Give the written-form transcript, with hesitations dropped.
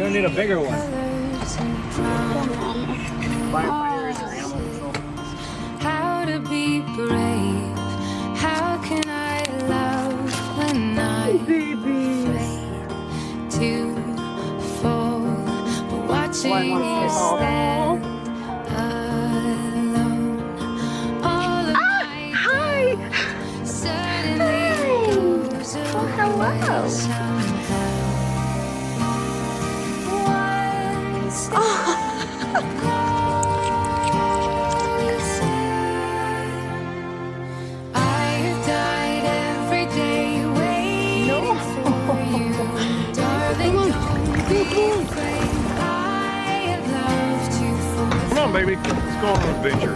gonna need a bigger one. How to be brave? How can I love when I'm afraid to fall? But watching you stand alone, all of my doubts suddenly goes away somehow. Once I have died every day waiting for you, darling. Don't be afraid. I have loved you for. Come on, baby. Let's go on an adventure.